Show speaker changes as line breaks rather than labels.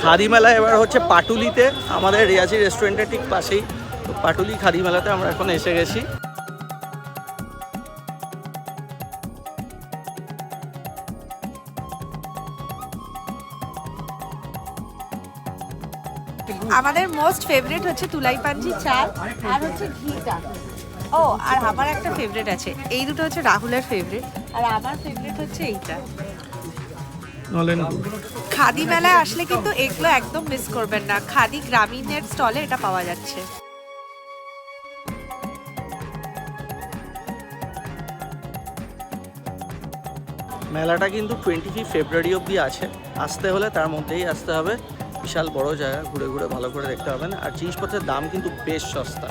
খাদি মেলা এবার হচ্ছে পাটুলিতে, আমাদের রিয়াজি রেস্টুরেন্টের ঠিক পাশেই। তো পাটুলি খাদি মেলাতে আমরা এখন এসে গেছি।
আমাদের মোস্ট ফেভারিট হচ্ছে তুলাই পাঞ্জি চাল আর হচ্ছে ঘিটা। ও আর আমার একটা ফেভারিট আছে, এই দুটো হচ্ছে রাহুলের ফেভারিট, আর আমার ফেভারিট হচ্ছে এইটা।
নলেন
খাদি মেলায় আসলে কিন্তু এগুলো একদম মিস করবেন না, খাদি গ্রামীণের স্টলে এটা পাওয়া যাচ্ছে।
মেলাটা কিন্তু 25 ফেব্রুয়ারি অবধি আছে। আসতে হলে তার মধ্যেই আসতে হবে। বিশাল বড় জায়গা, ঘুরে ঘুরে ভালো করে দেখতে হবে না। আর জিনিসপত্রের দাম কিন্তু বেশ সস্তা।